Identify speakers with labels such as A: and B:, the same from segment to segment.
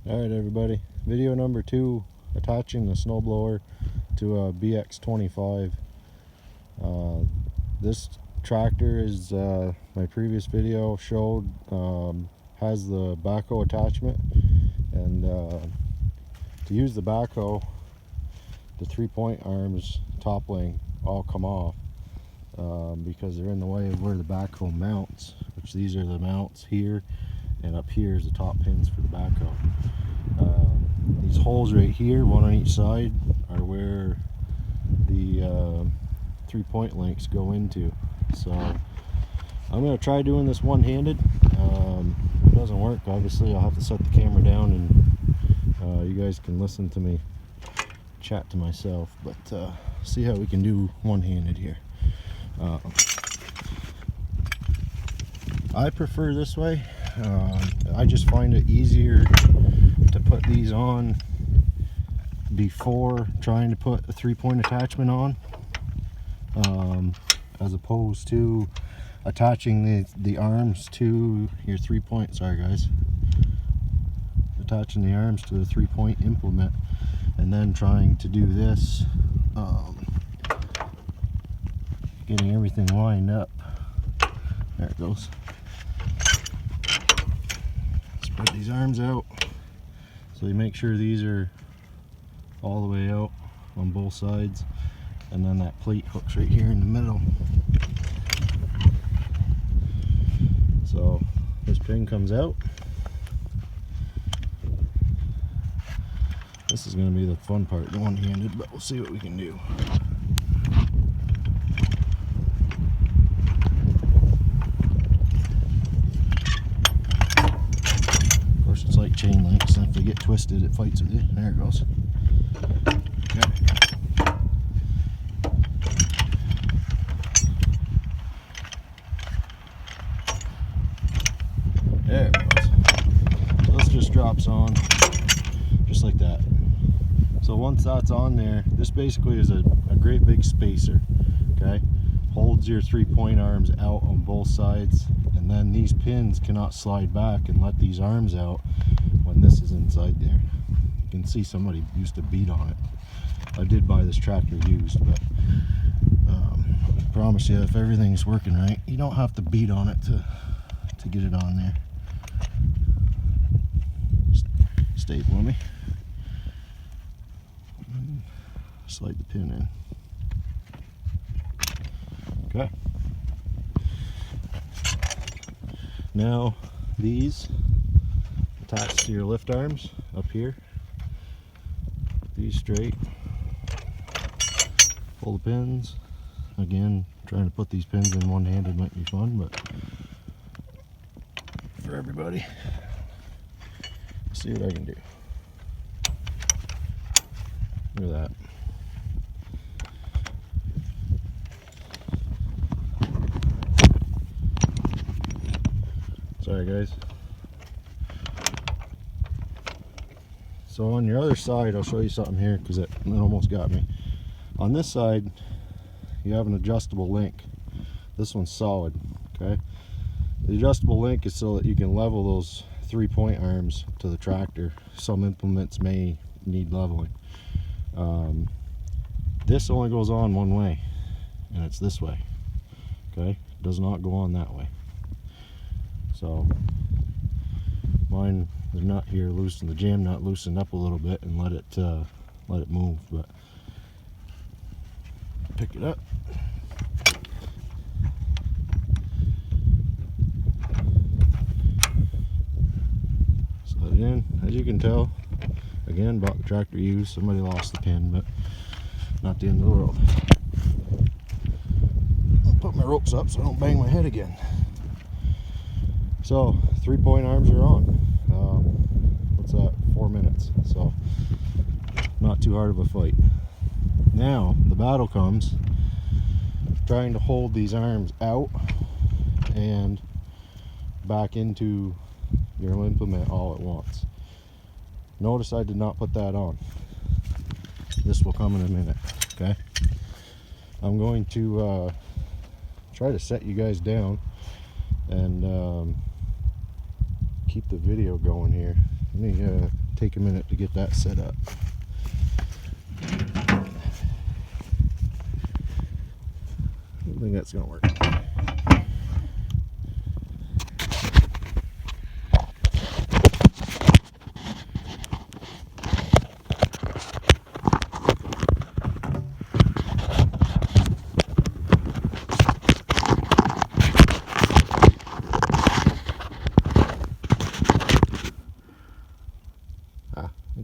A: Alright everybody, video number 2, attaching the snowblower to a BX25. This tractor, is my previous video showed, has the backhoe attachment, and to use the backhoe, the 3-point arms toppling all come off because they're in the way of where the backhoe mounts, which these are the mounts here, and up here is the top pins for the backhoe. These holes right here, one on each side, are where the 3-point links go into. So I'm going to try doing this one-handed. If it doesn't work, obviously I'll have to set the camera down and you guys can listen to me chat to myself, but see how we can do one-handed here. I prefer this way. I just find it easier to put these on before trying to put a 3-point attachment on, as opposed to attaching the arms to your 3-point, sorry guys, attaching the arms to the 3-point implement and then trying to do this, getting everything lined up. There it goes. Spread these arms out so you make sure these are all the way out on both sides, and then that plate hooks right here in the middle. So this pin comes out. This is going to be the fun part, the one-handed, but we'll see what we can do. Of course, it's like chain links, and if they get twisted, it fights with you. There it goes. Okay. There it goes. So this just drops on, just like that. So once that's on there, this basically is a great big spacer, okay? Holds your 3-point arms out on both sides, and then these pins cannot slide back and let these arms out when this is inside there. You can see somebody used to beat on it. I did buy this tractor used, but I promise you, if everything's working right, you don't have to beat on it to get it on there. Staple me. Slide the pin in. Okay. Now these attach to your lift arms up here. Put these straight. Pull the pins. Again, trying to put these pins in one-handed might be fun, but for everybody, let's see what I can do. Look at that. Sorry guys. So on your other side, I'll show you something here because it almost got me. On this side, you have an adjustable link. This one's solid, okay? The adjustable link is so that you can level those 3-point arms to the tractor. Some implements may need leveling. This only goes on one way, and it's this way, okay? It does not go on that way. So mine, the nut here loosened, the jam nut loosened up a little bit and let it move, but pick it up. Slide it in. As you can tell, again, bought the tractor used. Somebody lost the pin, but not the end of the world. I'll put my ropes up so I don't bang my head again. So 3-point arms are on. What's that? 4 minutes. So not too hard of a fight. Now the battle comes trying to hold these arms out and back into your implement all at once. Notice I did not put that on. This will come in a minute, okay? I'm going to try to set you guys down and keep the video going here. Let me take a minute to get that set up. I don't think that's gonna work.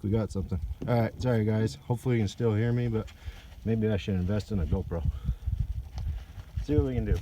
A: We got something. All right, sorry guys, hopefully you can still hear me, but maybe I should invest in a GoPro. See what we can do.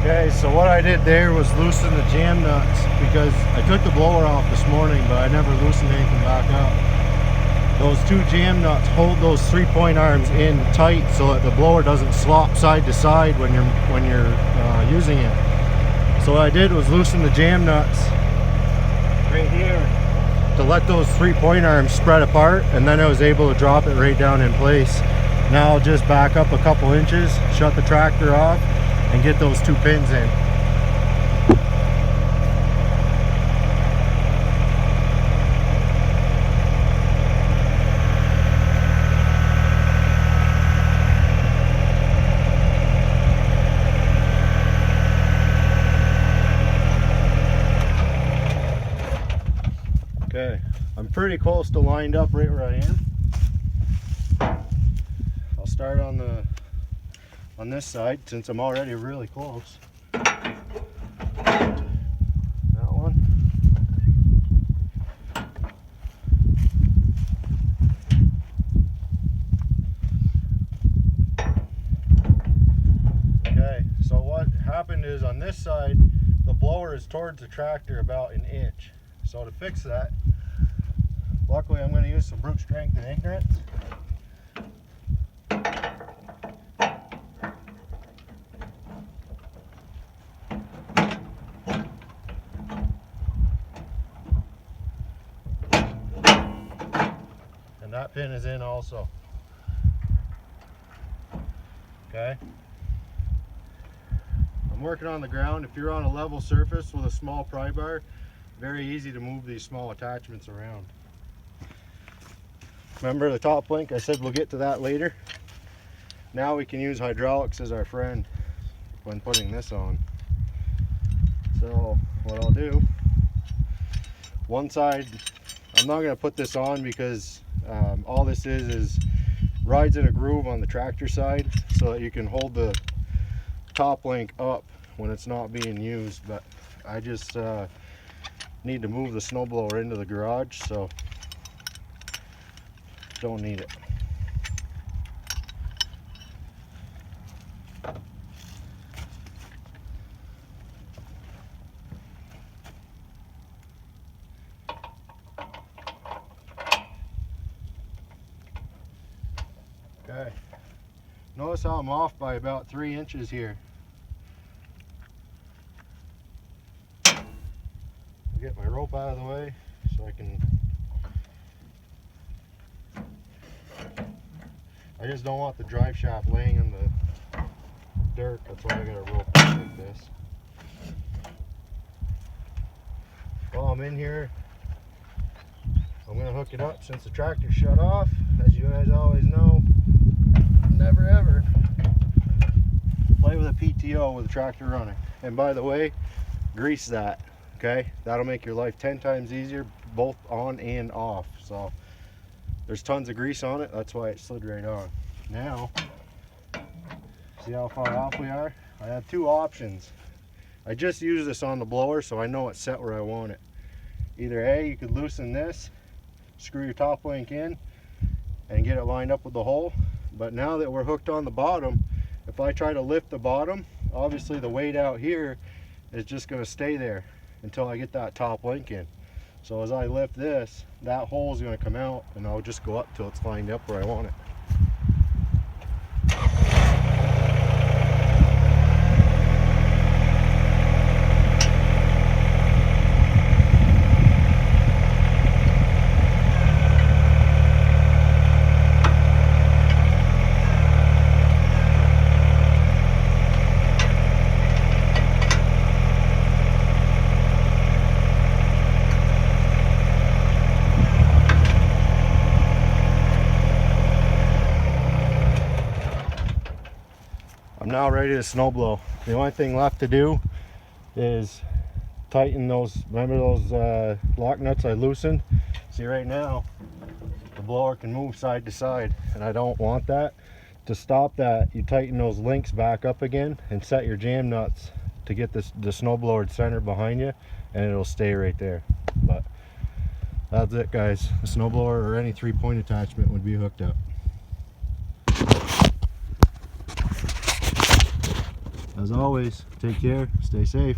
A: Okay, so what I did there was loosen the jam nuts, because I took the blower off this morning, but I never loosened anything back up. Those two jam nuts hold those 3-point arms in tight so that the blower doesn't slop side to side when you're using it. So what I did was loosen the jam nuts right here to let those 3-point arms spread apart, and then I was able to drop it right down in place. Now I'll just back up a couple inches, shut the tractor off, and get those 2 pins in. Okay, I'm pretty close to lined up right where I am. I'll start on this side since I'm already really close. That one. Okay, so what happened is on this side, the blower is towards the tractor about an inch. So to fix that, luckily I'm going to use some brute strength and ignorance. And that pin is in also. Okay. I'm working on the ground. If you're on a level surface with a small pry bar, very easy to move these small attachments around. Remember the top link? I said we'll get to that later. Now we can use hydraulics as our friend when putting this on. So what I'll do, one side, I'm not going to put this on because all this is rides in a groove on the tractor side so that you can hold the top link up when it's not being used. But I just need to move the snowblower into the garage, so don't need it. Okay, notice how I'm off by about 3 inches here. Get my rope out of the way so I can. I just don't want the drive shaft laying in the dirt. That's why I got a rope like this. While I'm in here, I'm going to hook it up since the tractor's shut off. As you guys always know, never ever play with a PTO with a tractor running. And by the way, grease that. Okay, that'll make your life 10 times easier, both on and off. So there's tons of grease on it, that's why it slid right on. Now, see how far off we are? I have 2 options. I just use this on the blower so I know it's set where I want it. Either A, you could loosen this, screw your top link in, and get it lined up with the hole. But now that we're hooked on the bottom, if I try to lift the bottom, obviously the weight out here is just going to stay there until I get that top link in. So as I lift this, that hole is going to come out and I'll just go up till it's lined up where I want it. I'm now ready to snow blow. The only thing left to do is tighten those, remember those lock nuts I loosened? See, right now the blower can move side to side and I don't want that. To stop that, you tighten those links back up again and set your jam nuts to get the snowblower center behind you, and it'll stay right there. But that's it, guys. The snowblower or any 3-point attachment would be hooked up. As always, take care, stay safe.